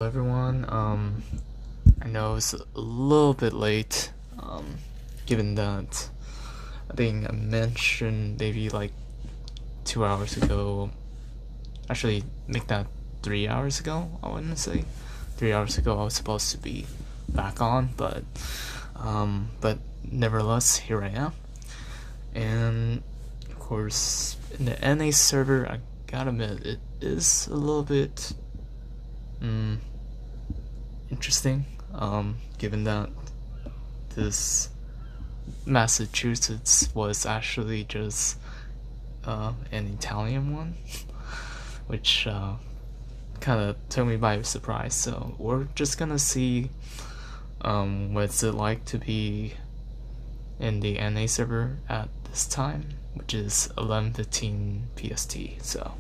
Hello everyone, I know it's a little bit late, given that I think I mentioned maybe like 2 hours ago, actually make that 3 hours ago, I wouldn't say. 3 hours ago I was supposed to be back on, but nevertheless, here I am. And of course, in the NA server, I gotta admit, it is a little bit interesting, given that this Massachusetts was actually just an Italian one, which kind of took me by surprise. So we're just gonna see what's it like to be in the NA server at this time, which is 11:15 PST. So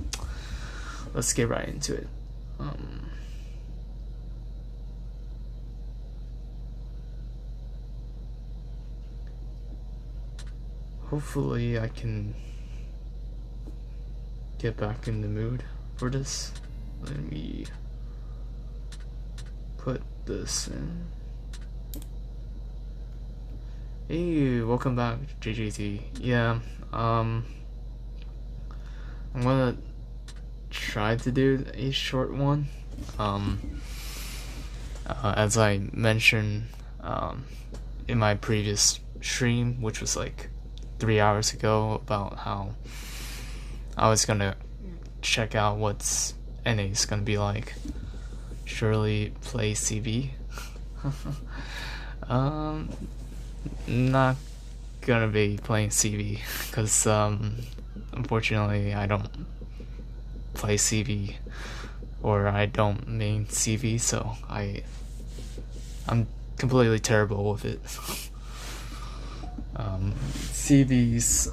let's get right into it. Hopefully I can get back in the mood for this. Let me put this in. Hey, welcome back, JJT. Yeah, I'm gonna try to do a short one. As I mentioned in my previous stream, which was like 3 hours ago, about how I was gonna check out what's NA is gonna be like. Surely play CV. Not gonna be playing CV because unfortunately I don't play CV, or I don't main CV, so I'm completely terrible with it. CVs,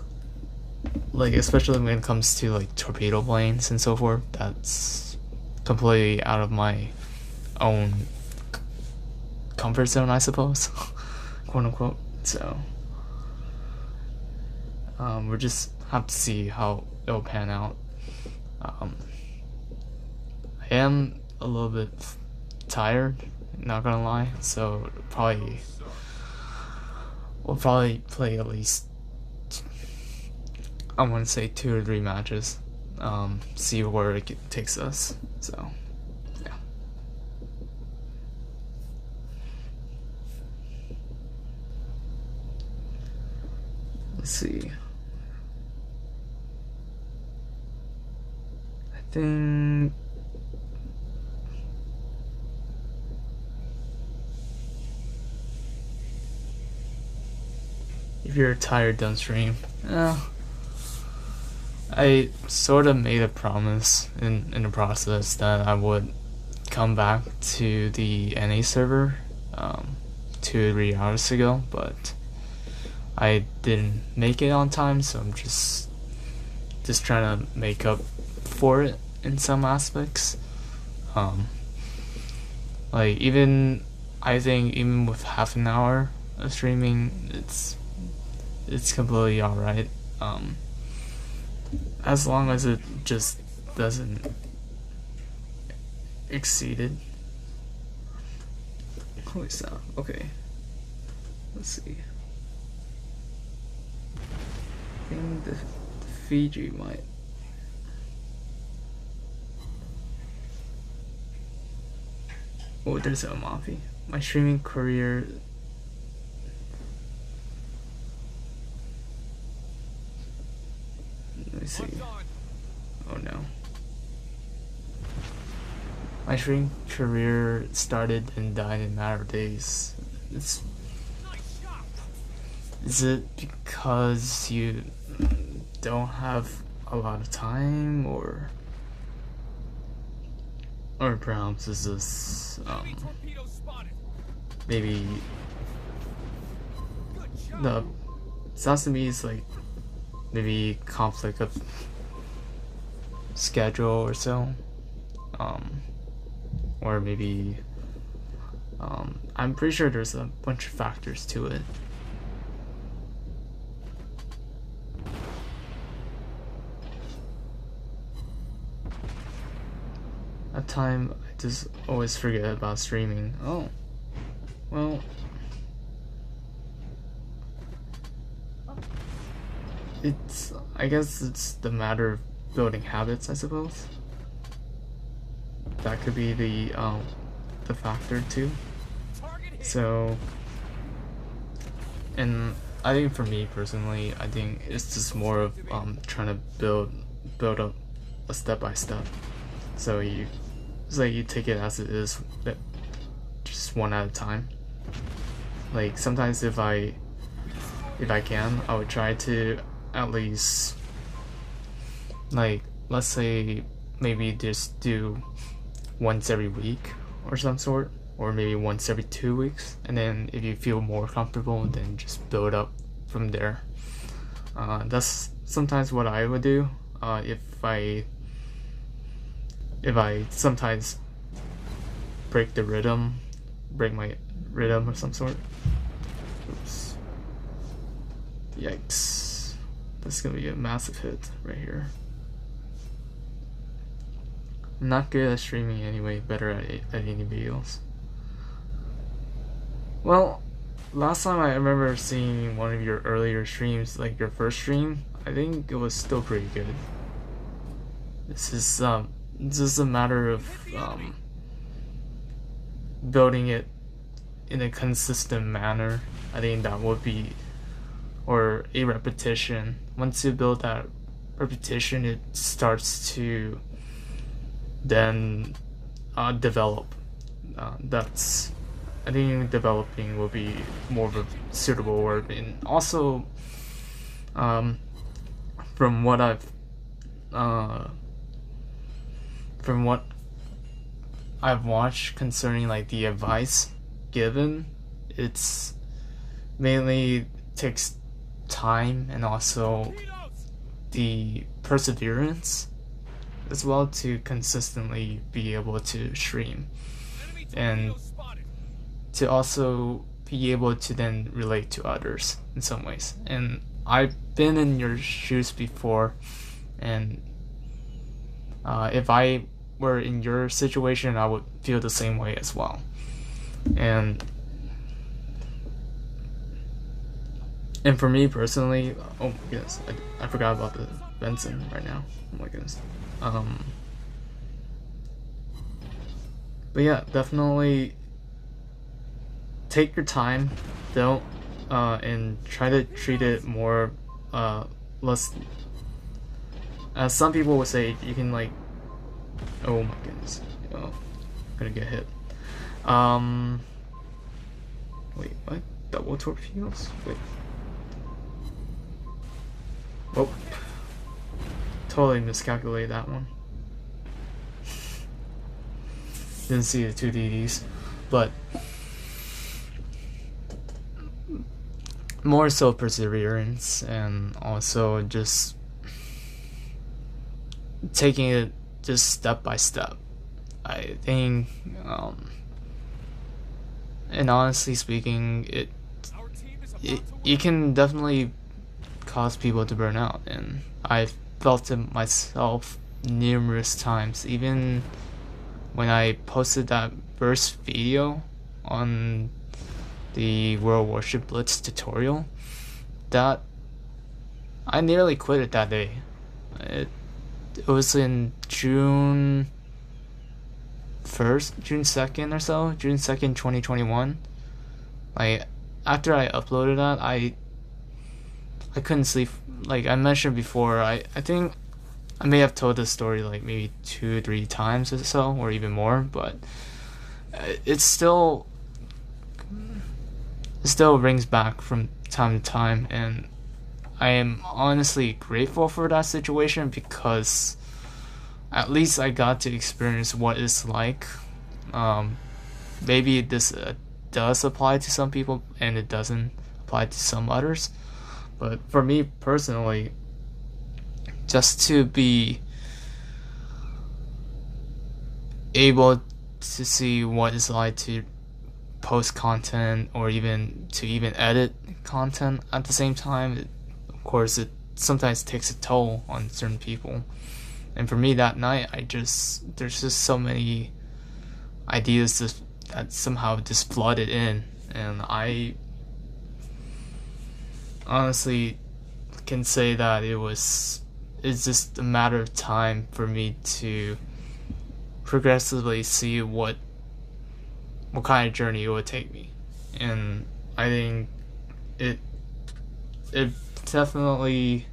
like, especially when it comes to like torpedo planes and so forth, that's completely out of my own comfort zone, I suppose, quote unquote. So we'll just have to see how it'll pan out. I am a little bit tired, not gonna lie, so we'll probably play at least, I want to say 2 or 3 matches, see where it takes us. So yeah. Let's see. I think if you're tired, don't stream. I sort of made a promise in the process that I would come back to the NA server 2 or 3 hours ago, but I didn't make it on time, so I'm just trying to make up for it in some aspects. Like, I think even with half an hour of streaming, it's completely alright. As long as it just doesn't exceed it. Holy sound. Okay. Let's see. I think the Fiji might. Oh, there's a Mafi. My streaming career. Let me see. Oh no. My streaming career started and died in a matter of days. Is it because you don't have a lot of time, or perhaps is this maybe the sounds to me is like maybe conflict of schedule or so, or maybe I'm pretty sure there's a bunch of factors to it. At time just always forget about streaming. Oh, well, I guess it's the matter of building habits, I suppose. That could be the factor too. So, and I think for me personally, I think it's just more of trying to build up a step by step. So it's like you take it as it is, just one at a time. Like sometimes if I can, I would try to at least, like, let's say maybe just do once every week or some sort, or maybe once every 2 weeks, and then if you feel more comfortable, then just build up from there. That's sometimes what I would do. If I sometimes break my rhythm of some sort. Oops. Yikes. That's gonna be a massive hit right here. I'm not good at streaming anyway, better at editing videos. Well, last time I remember seeing one of your earlier streams, like your first stream, I think it was still pretty good. This is just a matter of building it in a consistent manner. I think that would be, or a repetition. Once you build that repetition, it starts to then develop. I think developing will be more of a suitable word. And also, from what I've watched concerning like the advice given, it's mainly takes time and also the perseverance as well to consistently be able to stream, and to also be able to then relate to others in some ways. And I've been in your shoes before, and if I were in your situation, I would feel the same way as well. And for me personally, oh my goodness, I forgot about the Benson right now. Oh my goodness. But yeah, definitely take your time. Don't and try to treat it more less. As some people would say, you can like. Oh my goodness! Oh, I'm gonna get hit. Wait, what? Double torpedoes? Wait. Oh, totally miscalculated that one. Didn't see the 2 DDs, but more so perseverance, and also just taking it just step by step. I think, and honestly speaking, it can definitely cause people to burn out, and I've felt it myself numerous times. Even when I posted that first video on the World Warship Blitz tutorial, that I nearly quit it that day. It was in June 2nd or so, June 2nd, 2021. Like, after I uploaded that, I couldn't sleep. Like I mentioned before, I think I may have told this story like maybe 2-3 times or so, or even more, but it still rings back from time to time, and I am honestly grateful for that situation, because at least I got to experience what it's like. Maybe this does apply to some people and it doesn't apply to some others, but for me personally, just to be able to see what it's like to post content, or even to edit content at the same time, of course it sometimes takes a toll on certain people. And for me that night, there's just so many ideas that somehow just flooded in, and I honestly can say that it's just a matter of time for me to progressively see what kind of journey it would take me. And I think it definitely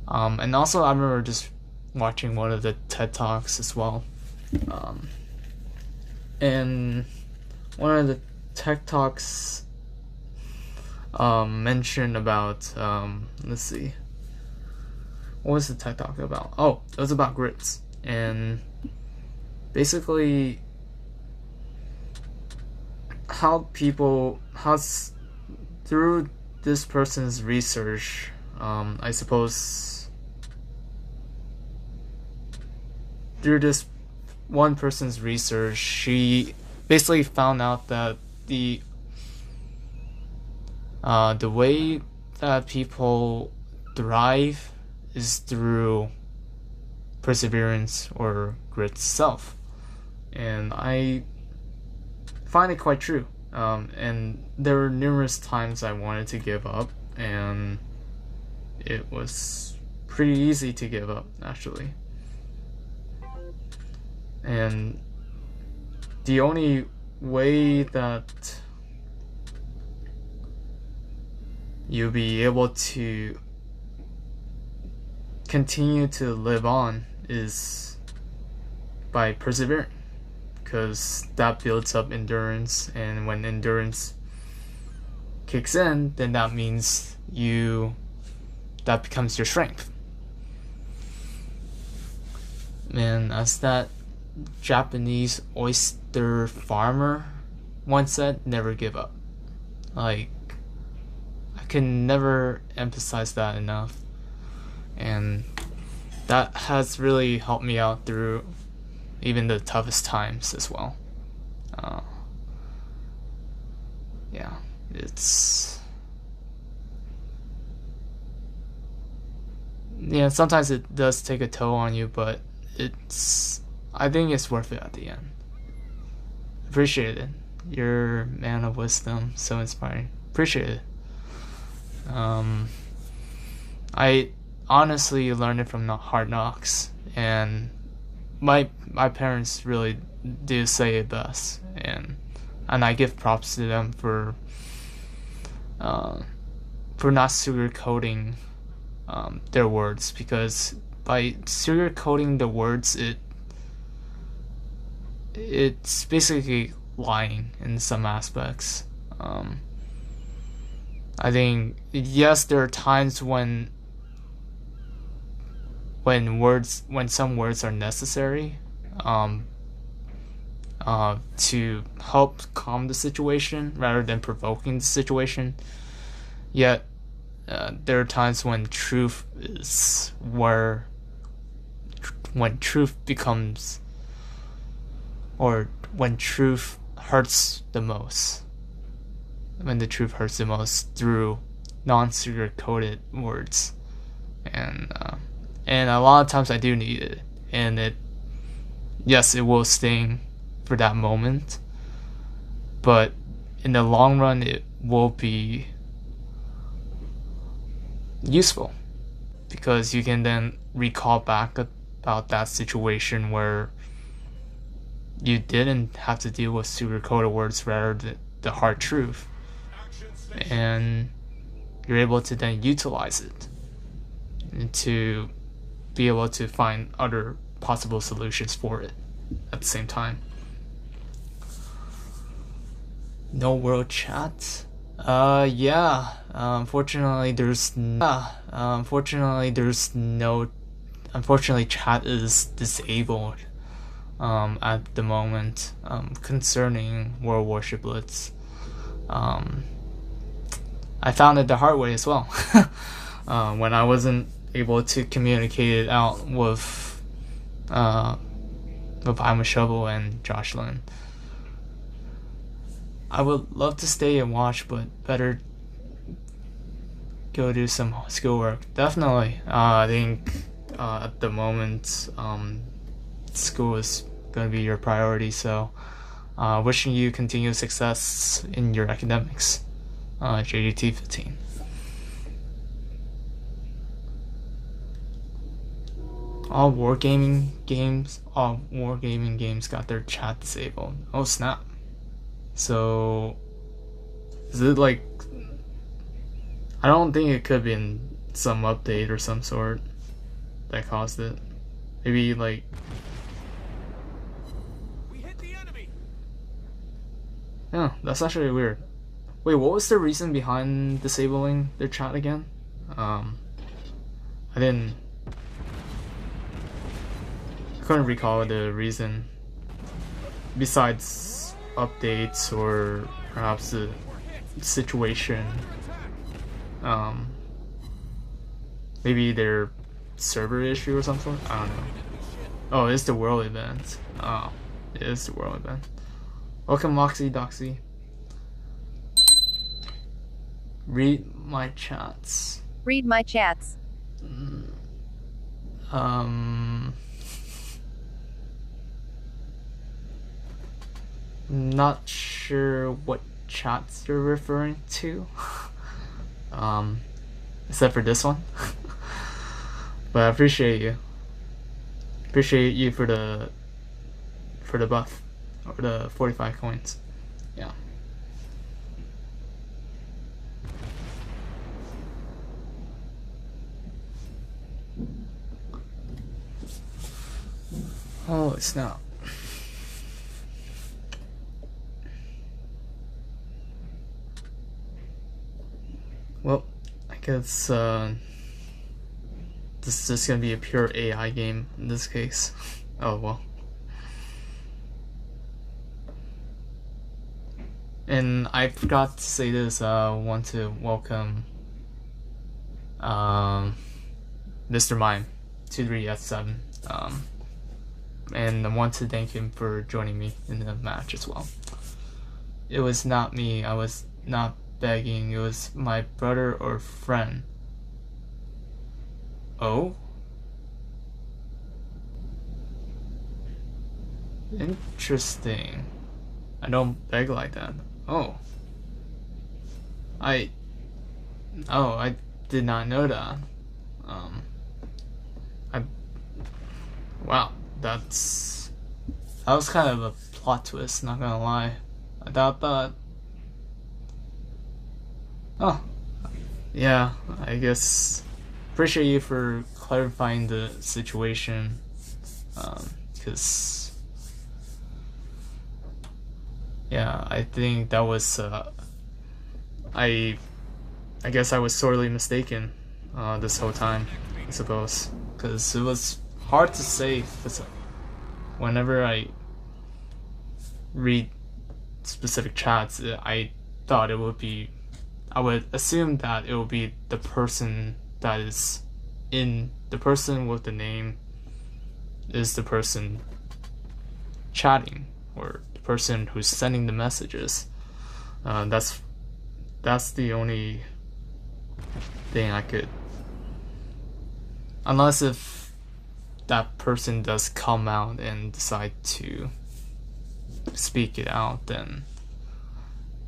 and also I remember just watching one of the TED Talks as well, and one of the TED Talks mentioned about let's see, what was the TED Talk about? Oh, it was about grits, and basically how through this person's research, I suppose through this one person's research, she basically found out that the way that people thrive is through perseverance or grit itself, and I find it quite true. And there were numerous times I wanted to give up, and it was pretty easy to give up, actually. And the only way that you'll be able to continue to live on is by persevering, because that builds up endurance, and when endurance kicks in, then that means that becomes your strength. And as that Japanese oyster farmer once said, never give up. Like, I can never emphasize that enough, and that has really helped me out through even the toughest times as well. Yeah, sometimes it does take a toll on you, but I think it's worth it at the end. Appreciate it. You're a man of wisdom, so inspiring. Appreciate it. I honestly learned it from the Hard Knocks, and my parents really do say it best, and I give props to them for not sugarcoating their words, because by sugarcoating the words, it's basically lying in some aspects. I think, yes, there are times when some words are necessary to help calm the situation rather than provoking the situation. Yet there are times when truth becomes, or when truth hurts the most. When the truth hurts the most through non-sugar-coated words, and a lot of times I do need it, and it will sting for that moment, but in the long run it will be useful, because you can then recall back about that situation where you didn't have to deal with sugar-coated words, rather than the hard truth, and you're able to then utilize it and to be able to find other possible solutions for it at the same time. No world chat? Unfortunately chat is disabled at the moment concerning World Warship Blitz. I found it the hard way as well. When I wasn't able to communicate it out with I'm a Shovel and Josh Lynn. I would love to stay and watch, but better go do some schoolwork. Definitely. I think at the moment school is gonna be your priority. So, wishing you continued success in your academics. JDT 15. All wargaming games got their chat disabled. Oh snap! So, is it like? I don't think it could have been some update or some sort that caused it. Maybe like. We hit the enemy. Yeah, that's actually weird. Wait, what was the reason behind disabling their chat again? I couldn't recall the reason. Besides updates or perhaps the situation. Maybe their server issue or something? I don't know. Oh, it's the world event. Oh, it is the world event. Welcome, Moxie Doxy. Read my chats. Read my chats. Not sure what chats you're referring to. Except for this one. But I appreciate you. Appreciate you for the buff or the 45 coins. Yeah. Oh, it's not. Well, I guess this is just gonna be a pure AI game in this case. Oh well. And I forgot to say this. I want to welcome Mr. Mime 23S7. And I want to thank him for joining me in the match as well. It was not me. I was not begging. It was my brother or friend. Oh? Interesting. I don't beg like that. Oh. I did not know that. Wow, that was kind of a plot twist, not gonna lie. I thought that. Oh, yeah, I guess appreciate you for clarifying the situation, because yeah, I think that was I guess I was sorely mistaken this whole time, I suppose, because it was hard to say. Cause whenever I read specific chats, I thought it would be. I would assume that it will be the person that is in the person with the name is the person chatting or the person who's sending the messages. That's the only thing I could, unless if that person does come out and decide to speak it out, then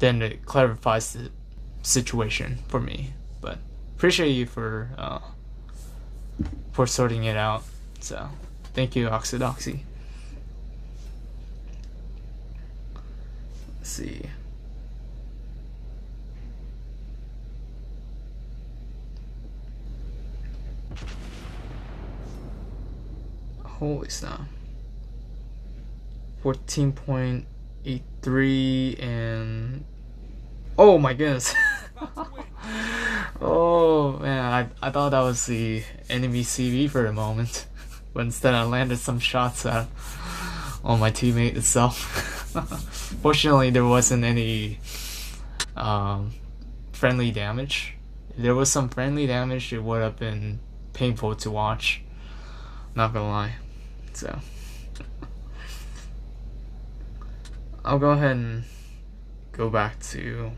it clarifies the situation for me. But appreciate you for sorting it out. So thank you, Oxidoxy. Let's see. Holy snap. 14.83 and oh my goodness. Oh man, I thought that was the enemy CV for a moment, but instead I landed some shots on my teammate itself. Fortunately, there wasn't any friendly damage. If there was some friendly damage, it would have been painful to watch, not gonna lie. So I'll go ahead and go back to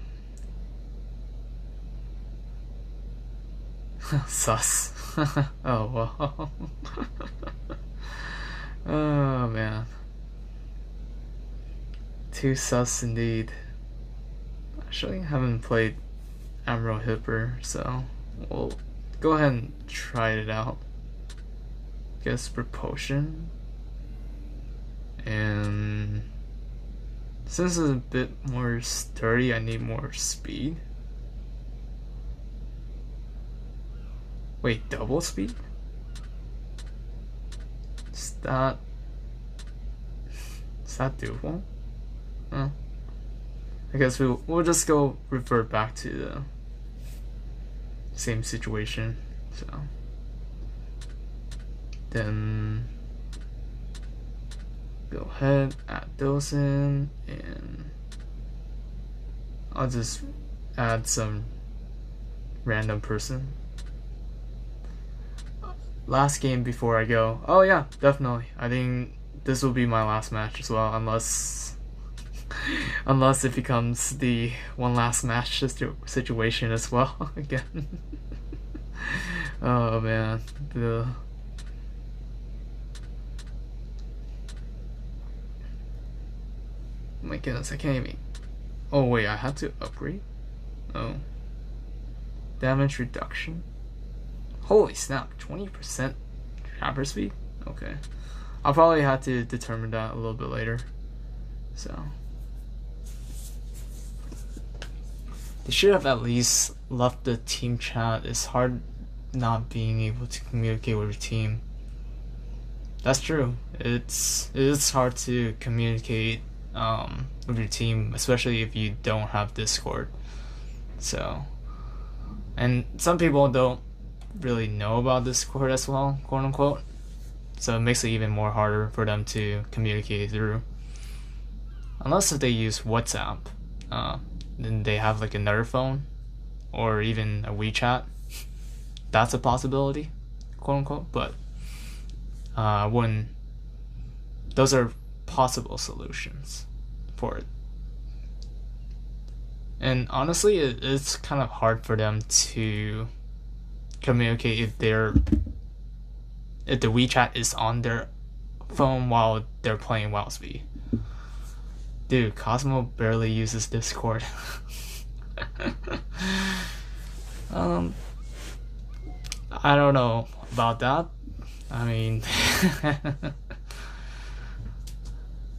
sus. Oh well. Oh man. Too sus indeed. Actually, I haven't played Admiral Hipper, so we'll go ahead and try it out. Guess propulsion. And since it's a bit more sturdy, I need more speed. Wait, double speed? Is that doable? I guess we'll just go revert back to the same situation. So then go ahead, add those in, and I'll just add some random person. Last game before I go. Oh yeah, definitely. I think this will be my last match as well, unless it becomes the one last match situation as well again. Oh man, oh my goodness, I can't even. Oh wait, I had to upgrade. Oh, damage reduction. Holy snap, 20% trapper speed? Okay. I'll probably have to determine that a little bit later. So they should have at least left the team chat. It's hard not being able to communicate with your team. That's true. It's hard to communicate with your team, especially if you don't have Discord. So, and some people don't really know about Discord as well, quote unquote, so it makes it even more harder for them to communicate through, unless if they use WhatsApp. Then they have like another phone or even a WeChat. That's a possibility, quote unquote, but those are possible solutions for it. And honestly, it's kind of hard for them to communicate if the WeChat is on their phone while they're playing wowsb. Dude, Cosmo barely uses Discord. I don't know about that. I mean,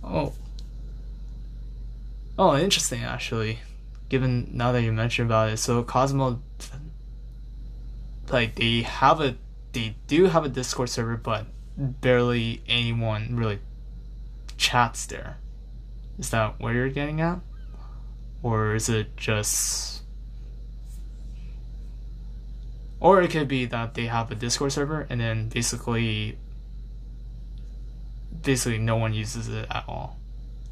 oh, interesting actually. Given now that you mentioned about it, so Cosmo, like they do have a Discord server, but barely anyone really chats there. Is that where you're getting at? Or is it just... Or it could be that they have a Discord server and then basically no one uses it at all.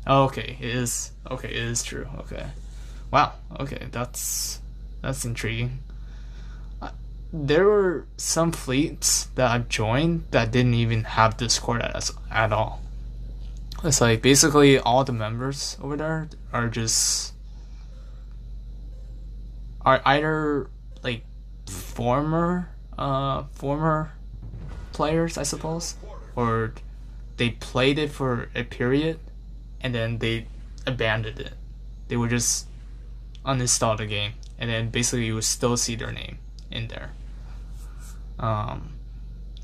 Oh, okay, it is true. Okay. Wow, okay, that's intriguing. There were some fleets that I've joined that didn't even have Discord at all. It's like basically all the members over there are either like former players, I suppose, or they played it for a period and then they abandoned it. They would just uninstall the game, and then basically you would still see their name in there.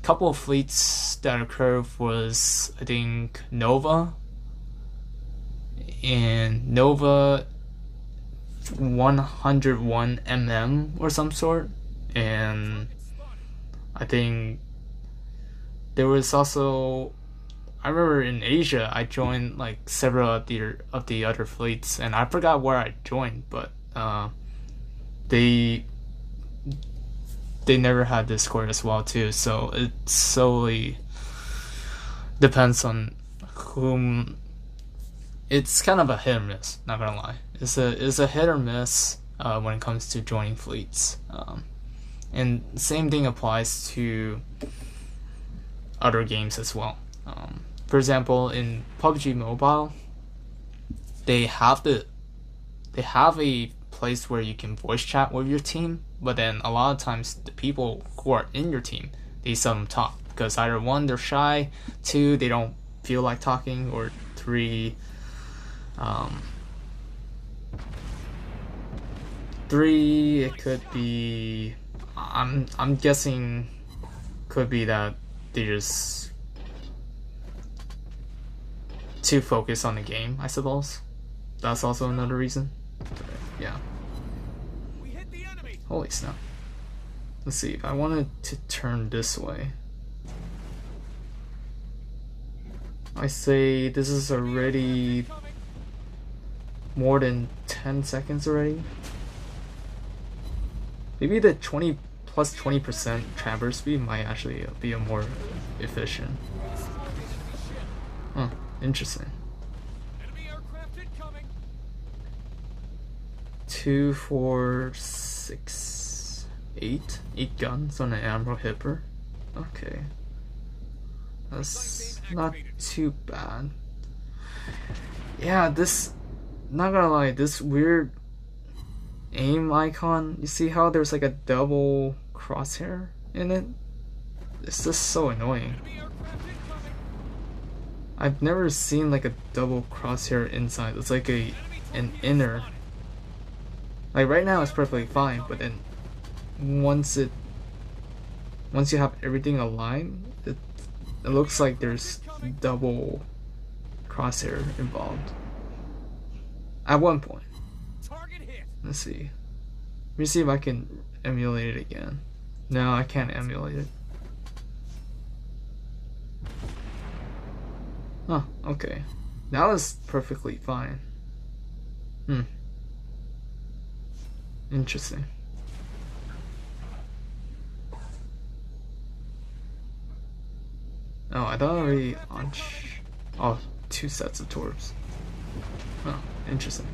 Couple of fleets that occurred was, I think, Nova and Nova 101 or some sort, and I think there was also, I remember in Asia I joined like several of the other fleets, and I forgot where I joined, but they never had Discord as well too, so it solely depends on whom. It's kind of a hit or miss, not gonna lie. It's a hit or miss when it comes to joining fleets, and same thing applies to other games as well. For example, in PUBG Mobile, they have a place where you can voice chat with your team, but then a lot of times the people who are in your team, they seldom talk because either one, they're shy, two, they don't feel like talking, or three, 3, it could be. I'm guessing could be that they just too focused on the game, I suppose. That's also another reason. But, yeah. Holy snap. Let's see, if I wanted to turn this way, I say this is already more than 10 seconds already. Maybe the 20 plus 20% traverse speed might actually be a more efficient. Huh, interesting. 2, 4, 6, 8 guns on an Admiral Hipper. Okay, that's not too bad. Yeah, this, not gonna lie, this weird aim icon, you see how there's like a double crosshair in it? It's just so annoying. I've never seen like a double crosshair inside. It's like an inner. Like right now it's perfectly fine, but then once you have everything aligned, it looks like there's double crosshair involved. At one point. Let's see. Let me see if I can emulate it again. No, I can't emulate it. Huh, okay. That was perfectly fine. Interesting. Oh, I thought I already launched. Oh, 2 sets of torps. Oh, interesting.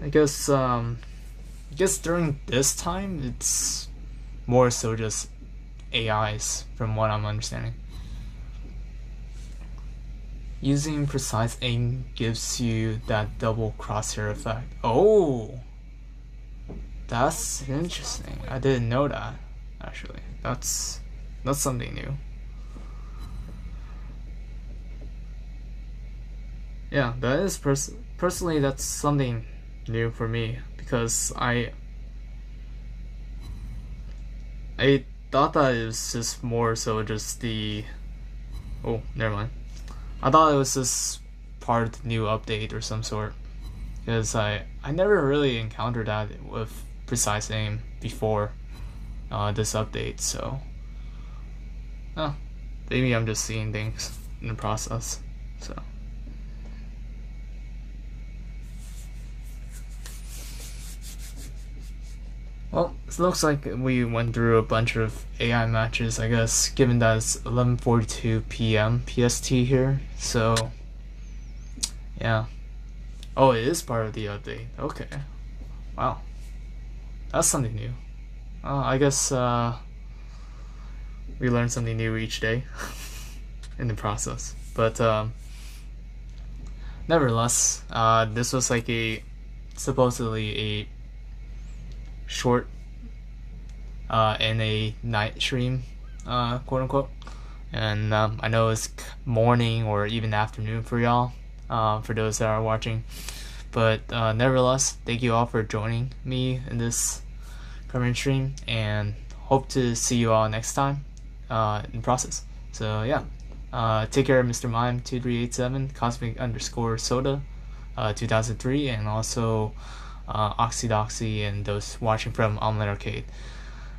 I guess during this time it's more so just AIs from what I'm understanding. Using precise aim gives you that double crosshair effect. Oh, that's interesting. I didn't know that actually. That's something new. Yeah, that is personally that's something new for me, because I thought that it was just more so just the, oh, never mind. I thought it was just part of the new update or some sort, because I never really encountered that with precise aim before this update, so maybe I'm just seeing things in the process. So well, it looks like we went through a bunch of AI matches, I guess, given that it's 11:42 p.m. PST here. So, yeah. Oh, it is part of the update. Okay. Wow. That's something new. I guess we learn something new each day in the process. But nevertheless, this was like supposedly a short and a night stream, quote unquote, and I know it's morning or even afternoon for y'all, for those that are watching, but nevertheless, thank you all for joining me in this current stream, and hope to see you all next time in the process. So yeah, take care, Mr. Mime 2387, Cosmic_Soda 2003, and also Oxydoxy and those watching from Omelette Arcade.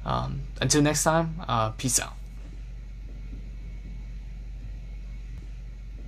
Until next time, peace out.